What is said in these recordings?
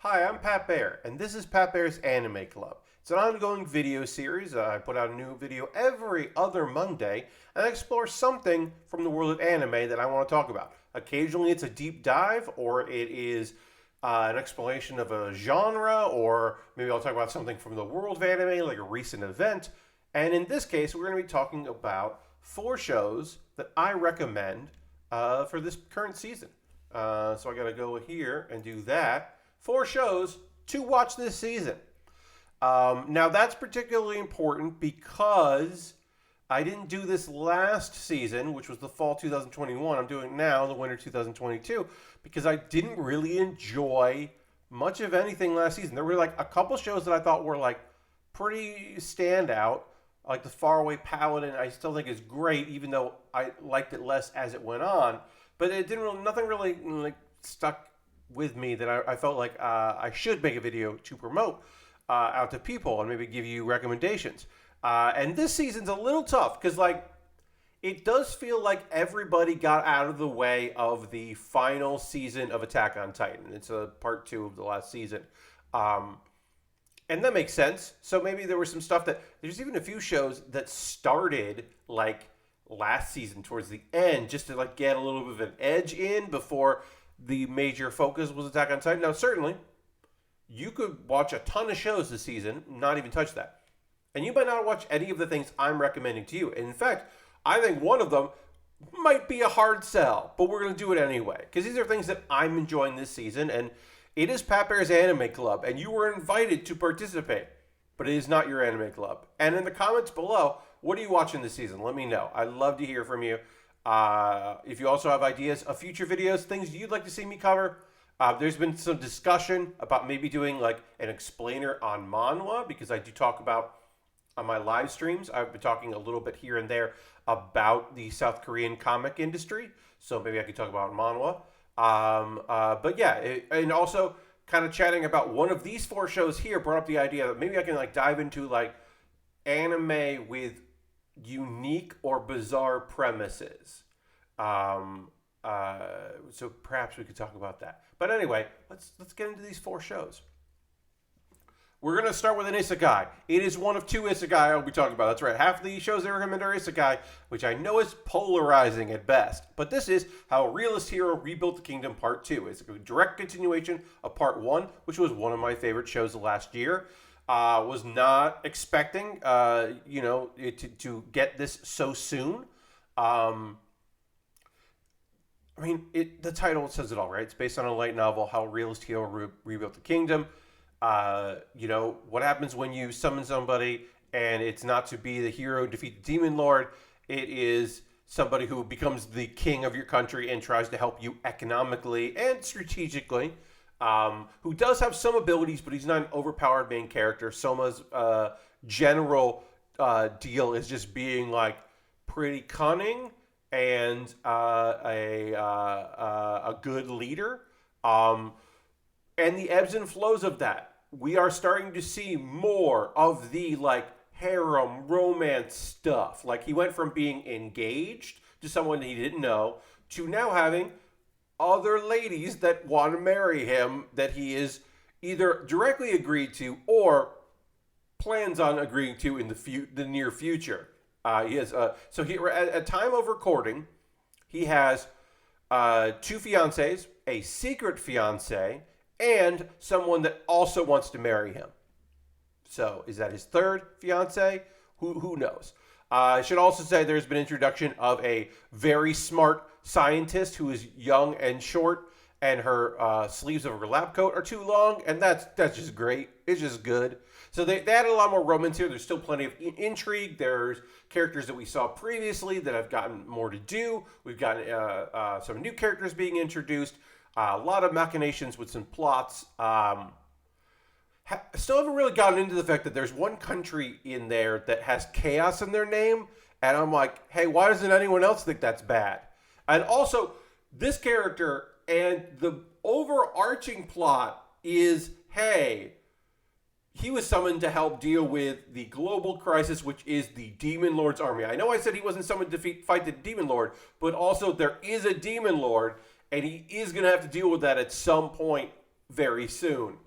Hi, I'm Pat Baer, and this is Pat Baer's Anime Club. It's an ongoing video series. I put out a new video every other Monday, and I explore something from the world of anime that I want to talk about. Occasionally, it's a deep dive, or it is an exploration of a genre, or maybe I'll talk about something from the world of anime, like a recent event. And in this case, we're going to be talking about 4 shows that I recommend for this current season. So I got to go here and do that. 4 shows to watch this season. Now that's particularly important because I didn't do this last season, which was the fall 2021. I'm doing now the winter 2022 because I didn't really enjoy much of anything last season. There were like a couple shows that I thought were like pretty standout, like the Faraway Paladin. I still think is great, even though I liked it less as it went on. But it didn't really, nothing really like stuck with me that I felt like I should make a video to promote out to people and maybe give you recommendations. And this season's a little tough because like it does feel like everybody got out of the way of the final season of Attack on Titan. It's a part 2 of the last season. And that makes sense. So maybe there was some stuff that there's even a few shows that started like last season towards the end just to like get a little bit of an edge in before the major focus was Attack on Titan. Now, certainly, you could watch a ton of shows this season, not even touch that. And you might not watch any of the things I'm recommending to you. And in fact, I think one of them might be a hard sell, but we're going to do it anyway. Because these are things that I'm enjoying this season, and it is Pat Bear's Anime Club, and you were invited to participate, but it is not your anime club. And in the comments below, what are you watching this season? Let me know. I'd love to hear from you. If you also have ideas of future videos, things you'd like to see me cover, there's been some discussion about maybe doing like an explainer on manhwa because I do talk about on my live streams. I've been talking a little bit here and there about the South Korean comic industry, so maybe I could talk about manhwa. But yeah, and also kind of chatting about one of these 4 shows here brought up the idea that maybe I can like dive into like anime with unique or bizarre premises. So perhaps we could talk about that. But anyway, let's get into these 4 shows. We're going to start with an isekai. It is one of 2 isekai I'll be talking about. That's right. Half of the shows I recommend are isekai, which I know is polarizing at best. But this is How a Realist Hero Rebuilt the Kingdom Part 2. It's a direct continuation of Part 1, which was one of my favorite shows of last year. Was not expecting, to get this so soon. I mean, the title says it all, right? It's based on a light novel, How a Realist Hero Rebuilt the Kingdom. What happens when you summon somebody and it's not to be the hero defeat the demon lord. It is somebody who becomes the king of your country and tries to help you economically and strategically. Who does have some abilities, but he's not an overpowered main character. Soma's general deal is just being like pretty cunning and a good leader. And the ebbs and flows of that. We are starting to see more of the like harem romance stuff. Like he went from being engaged to someone he didn't know to now having other ladies that want to marry him that he is either directly agreed to or plans on agreeing to in the near future. He has so he at time of recording, he has 2 fiancés, a secret fiancé, and someone that also wants to marry him. So is that his 3rd fiancé? Who knows? I should also say there's been introduction of a very smart scientist who is young and short, and her sleeves of her lab coat are too long, and that's just great. It's just good. So they added a lot more romance here. There's still plenty of intrigue. There's characters that we saw previously that have gotten more to do. We've gotten some new characters being introduced. A lot of machinations with some plots. Still haven't really gotten into the fact that there's one country in there that has chaos in their name, and I'm like, hey, why doesn't anyone else think that's bad? And also, this character and the overarching plot is, hey, he was summoned to help deal with the global crisis, which is the Demon Lord's army. I know I said he wasn't summoned to fight the Demon Lord, but also there is a Demon Lord, and he is going to have to deal with that at some point very soon.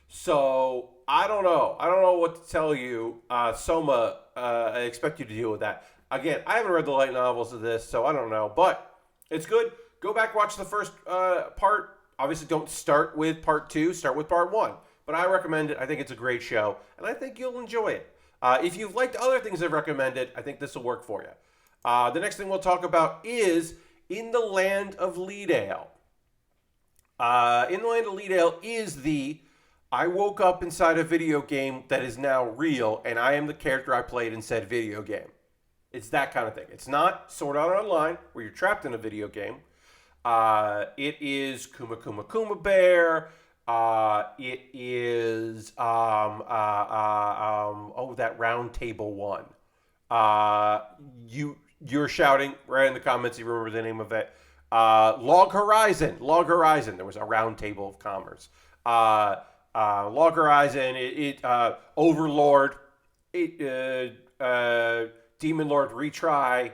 So I don't know. I don't know what to tell you. Soma, I expect you to deal with that. Again, I haven't read the light novels of this, so I don't know. But it's good. Go back, watch the first part. Obviously, don't start with part two. Start with part one. But I recommend it. I think it's a great show, and I think you'll enjoy it. If you've liked other things I've recommended, I think this will work for you. The next thing we'll talk about is In the Land of Leadale. In the Land of Leadale is the I woke up inside a video game that is now real, and I am the character I played in said video game. It's that kind of thing. It's not Sword Art Online, where you're trapped in a video game. It is Kuma Baer. It is that round table one. You're shouting right in the comments. You remember the name of it? Log Horizon. Log Horizon. There was a round table of commerce. Log Horizon. Overlord. Demon Lord Retry.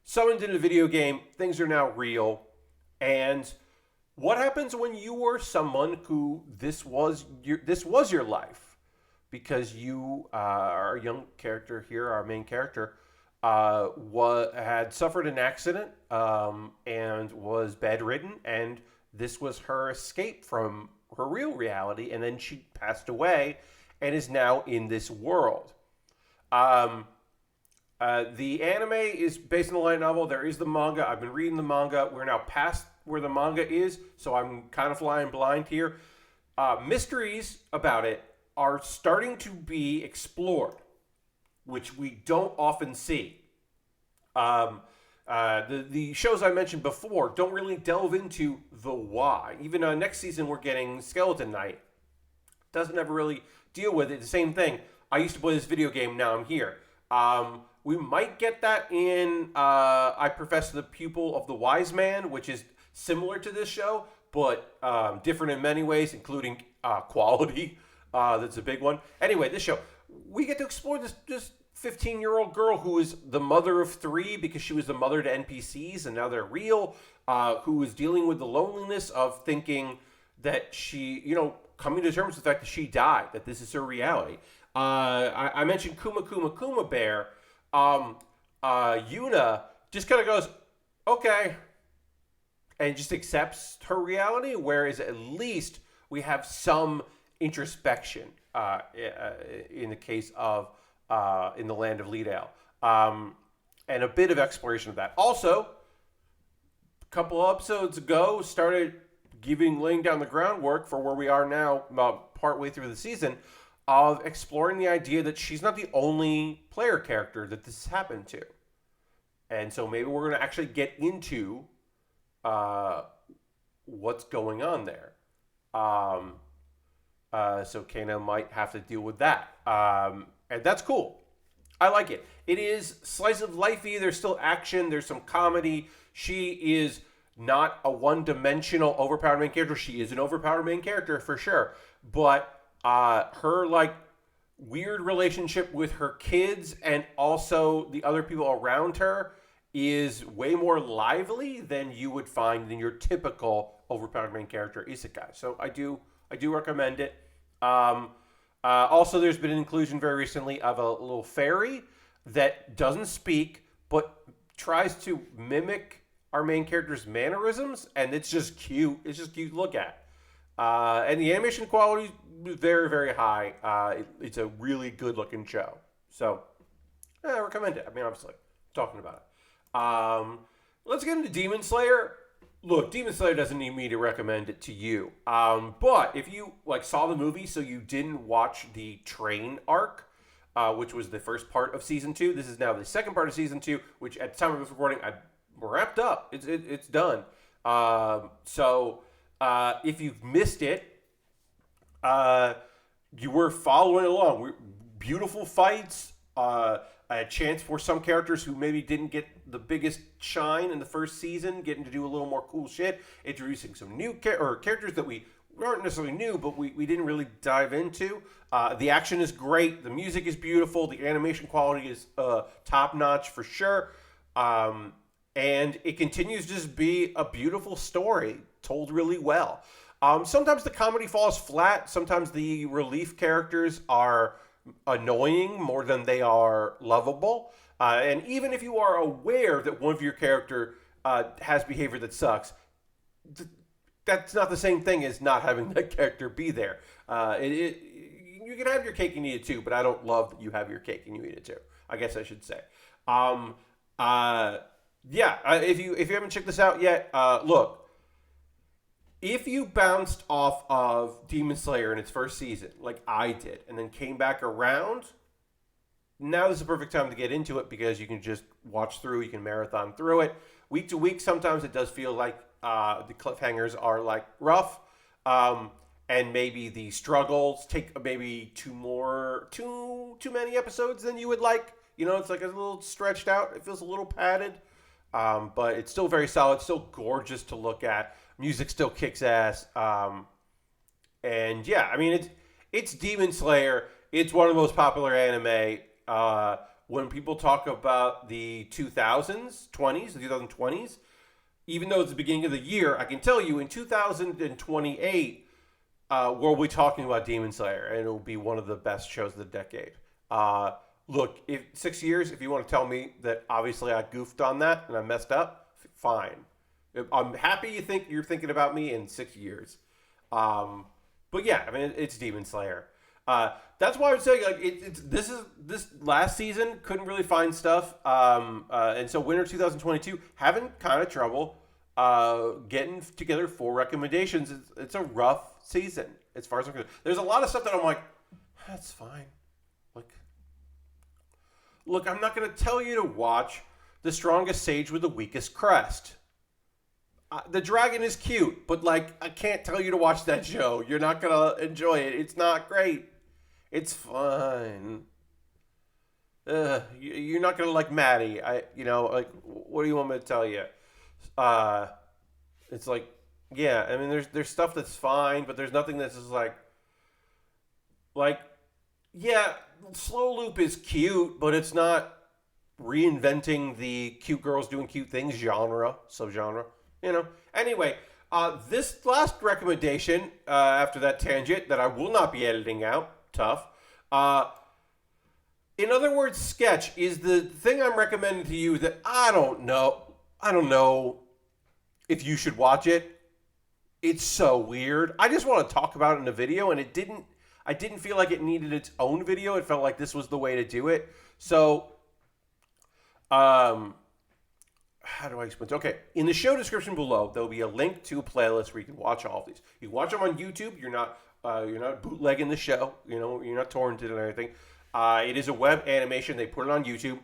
Summoned in a video game. Things are now real. And what happens when you were someone who this was your life? Because you, our young character here, our main character, had suffered an accident and was bedridden, and this was her escape from her real reality, and then she passed away and is now in this world. The anime is based on the light novel. There is the manga. I've been reading the manga. We're now past where the manga is, so I'm kind of flying blind here. Mysteries about it are starting to be explored, which we don't often see. The shows I mentioned before don't really delve into the why. Even next season, we're getting Skeleton Knight. Doesn't ever really deal with it. The same thing. I used to play this video game. Now I'm here. We might get that in I Profess the Pupil of the Wise Man, which is similar to this show, but different in many ways, including quality. That's a big one. Anyway, this show, we get to explore this 15-year-old girl who is the mother of three because she was the mother to NPCs and now they're real, who is dealing with the loneliness of thinking that she, coming to terms with the fact that she died, that this is her reality. I mentioned Kuma Baer. Yuna just kind of goes, okay, and just accepts her reality, whereas at least we have some introspection in the case of In the Land of Leadale, and a bit of exploration of that. Also, a couple episodes ago, started laying down the groundwork for where we are now, about partway through the season, of exploring the idea that she's not the only player character that this has happened to. And so maybe we're going to actually get into what's going on there. So Kana might have to deal with that. And that's cool. I like it. It is slice of lifey. There's still action. There's some comedy. She is not a one-dimensional overpowered main character. She is an overpowered main character for sure. But her weird relationship with her kids and also the other people around her is way more lively than you would find in your typical overpowered main character isekai. So I do recommend it. Also, there's been an inclusion very recently of a little fairy that doesn't speak but tries to mimic our main character's mannerisms, and it's just cute. It's just cute to look at. And the animation quality is very, very high. It's a really good-looking show. So, I recommend it. I mean, obviously, I'm talking about it. Let's get into Demon Slayer. Look, Demon Slayer doesn't need me to recommend it to you. But if you saw the movie, so you didn't watch the train arc, which was the first part of season 2, this is now the second part of season 2, which at the time of this recording, I wrapped up. It's done. So if you've missed it, you were following along. Beautiful fights. A chance for some characters who maybe didn't get the biggest shine in the first season, getting to do a little more cool shit. Introducing some new characters that we aren't necessarily new, but we didn't really dive into. The action is great. The music is beautiful. The animation quality is top notch for sure. And it continues to just be a beautiful story told really well. Sometimes the comedy falls flat. Sometimes the relief characters are annoying more than they are lovable. And even if you are aware that one of your character has behavior that sucks, th- that's not the same thing as not having that character be there. You can have your cake and eat it too, but I don't love that you have your cake and you eat it too. I guess I should say. Um, uh, yeah, if you haven't checked this out yet, look. If you bounced off of Demon Slayer in its first season, like I did, and then came back around, now is the perfect time to get into it because you can just watch through, you can marathon through it. Week to week, sometimes it does feel like the cliffhangers are like rough, and maybe the struggles take maybe too many episodes than you would like. You know, it's like a little stretched out. It feels a little padded, but it's still very solid. Still gorgeous to look at. Music still kicks ass. And yeah, I mean it's Demon Slayer. It's one of the most popular anime. When people talk about the 2020s, even though it's the beginning of the year, I can tell you in 2028, we'll be talking about Demon Slayer, and it will be one of the best shows of the decade. Look, if 6 years, if you want to tell me that obviously I goofed on that and I messed up, fine. I'm happy you're thinking about me in 6 years. But yeah, I mean it's Demon Slayer. That's why I would say like this last season couldn't really find stuff, and so winter 2022 having kind of trouble getting together 4 recommendations. It's a rough season as far as I'm concerned. There's a lot of stuff that I'm like, that's fine. Like, look, I'm not going to tell you to watch The Strongest Sage with the Weakest Crest. The dragon is cute, but like I can't tell you to watch that show. You're not gonna enjoy it. It's not great. It's fine. You're not gonna like Maddie. Like what do you want me to tell you? Uh, it's like, yeah. I mean, there's stuff that's fine, but there's nothing that's just like, yeah. Slow Loop is cute, but it's not reinventing the cute girls doing cute things subgenre. Anyway, this last recommendation after that tangent that I will not be editing out, tough. In other words, Sketch is the thing I'm recommending to you that I don't know if you should watch it. It's so weird. I just want to talk about it in a video, and I didn't feel like it needed its own video. It felt like this was the way to do it. So, how do I explain this? Okay, in the show description below, there will be a link to a playlist where you can watch all of these. You can watch them on YouTube. You're not bootlegging the show. You're not torrented or anything. It is a web animation. They put it on YouTube.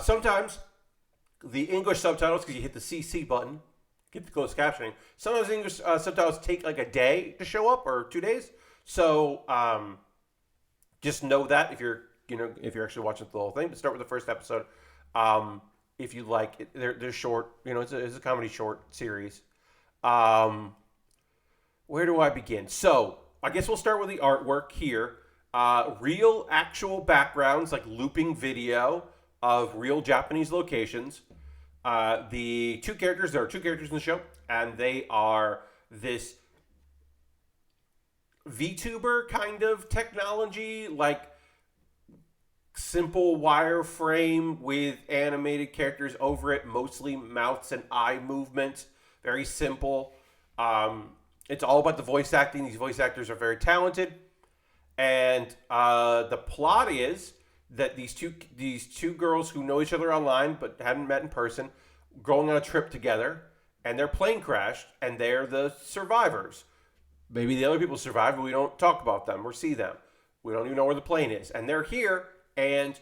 Sometimes the English subtitles, because you hit the CC button, get the closed captioning. Sometimes English subtitles take like a day to show up or 2 days. So just know that if you're actually watching the whole thing. But start with the first episode. If you like it, they're short. It's a comedy short series. Where do I begin? So I guess we'll start with the artwork here. Real, actual backgrounds, like looping video of real Japanese locations. There are two characters in the show, and they are this VTuber kind of technology, like simple wireframe with animated characters over it, mostly mouths and eye movements. Very simple. It's all about the voice acting. These voice actors are very talented. And the plot is that these two girls who know each other online but hadn't met in person, going on a trip together, and their plane crashed, and they're the survivors. Maybe the other people survived, but we don't talk about them or see them. We don't even know where the plane is. And they're here, and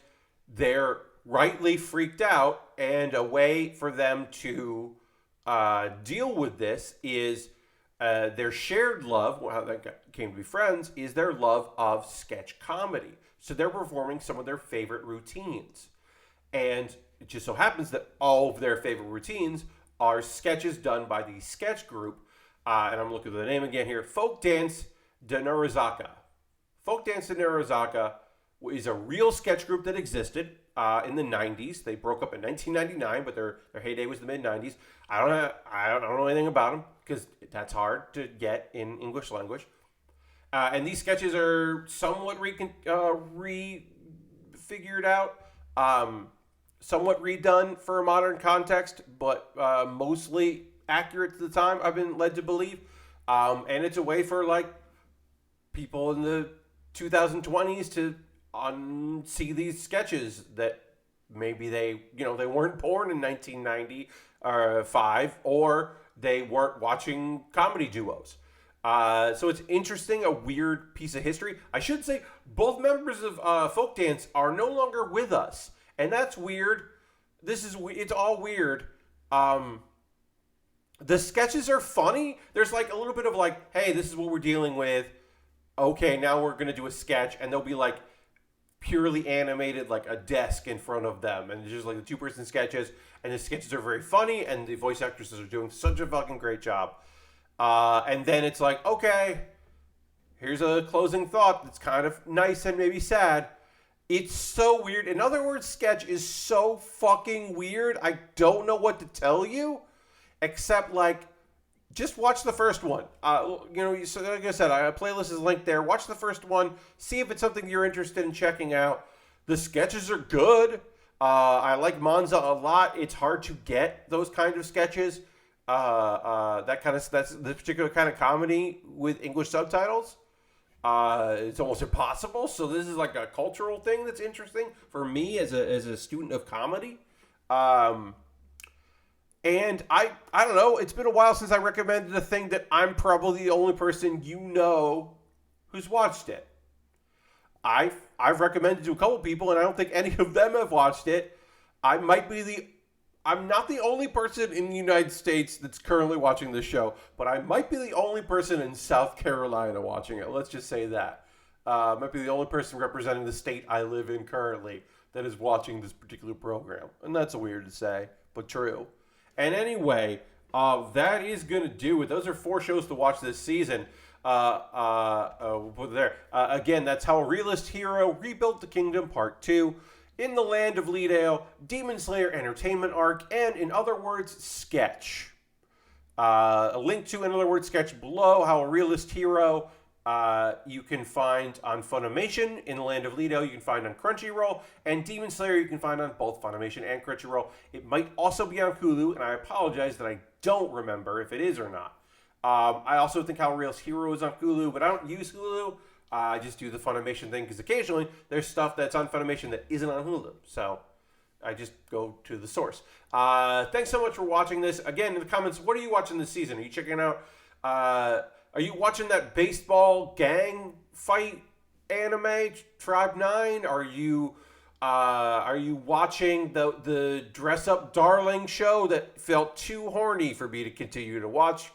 they're rightly freaked out, and a way for them to deal with this is their shared love, how they came to be friends, is their love of sketch comedy. So they're performing some of their favorite routines. And it just so happens that all of their favorite routines are sketches done by the sketch group. And I'm looking at the name again here. Folk Dance de Narazaka. Folk Dance de Narazaka is a real sketch group that existed. in the 90s. They broke up in 1999, but their heyday was the mid 90s. I don't know anything about them because that's hard to get in English language. And these sketches are somewhat refigured out, somewhat redone for a modern context, but mostly accurate to the time, I've been led to believe. And it's a way for like people in the 2020s to see these sketches that maybe they weren't born in 1995 or they weren't watching comedy duos. So it's interesting, a weird piece of history. I should say both members of folk dance are no longer with us, and that's weird. It's all weird. The sketches are funny. There's like a little bit of like, hey, this is what we're dealing with. Okay, now we're gonna do a sketch, and they'll be like purely animated, like a desk in front of them, and it's just like the two-person sketches, and the sketches are very funny, and the voice actresses are doing such a fucking great job. And then it's like, okay, here's a closing thought that's kind of nice and maybe sad. It's so weird. In other words, sketch is so fucking weird. I don't know what to tell you, except like, just watch the first one. So like I said, a playlist is linked there. Watch the first one. See if it's something you're interested in checking out. The sketches are good. I like Monza a lot. It's hard to get those kind of sketches. That's the particular kind of comedy with English subtitles. It's almost impossible. So this is like a cultural thing that's interesting for me as a student of comedy. And I don't know. It's been a while since I recommended a thing that I'm probably the only person who's watched it. I've recommended to a couple people, and I don't think any of them have watched it. I'm not the only person in the United States that's currently watching this show, but I might be the only person in South Carolina watching it. Let's just say that. Might be the only person representing the state I live in currently that is watching this particular program. And that's weird to say, but true. And anyway, that is going to do it. Those are 4 shows to watch this season. We'll put it there. Again, that's How a Realist Hero Rebuilt the Kingdom, Part 2. In the Land of Leadale, Demon Slayer Entertainment Arc, and In Other Words, Sketch. A link to In Other Words, Sketch below. How a Realist Hero you can find on Funimation. In the Land of Leadale you can find on Crunchyroll, and Demon Slayer you can find on both Funimation and Crunchyroll. It might also be on Hulu, and I apologize that I don't remember if it is or not. I also think How a Realist Hero is on Hulu, but I don't use Hulu. I just do the Funimation thing because occasionally there's stuff that's on Funimation that isn't on Hulu. So I just go to the source. Thanks so much for watching this. Again, in the comments, what are you watching this season? Are you checking out... are you watching that baseball gang fight anime, Tribe 9? Are you watching the Dress Up Darling show that felt too horny for me to continue to watch?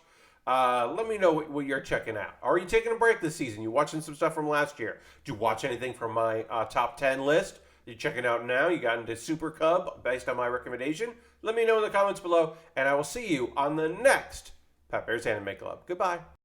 Let me know what you're checking out. Are you taking a break this season? You watching some stuff from last year? Did you watch anything from my top 10 list? You're checking out now? You got into Super Cub based on my recommendation? Let me know in the comments below, and I will see you on the next Pat Bear's Anime Club. Goodbye.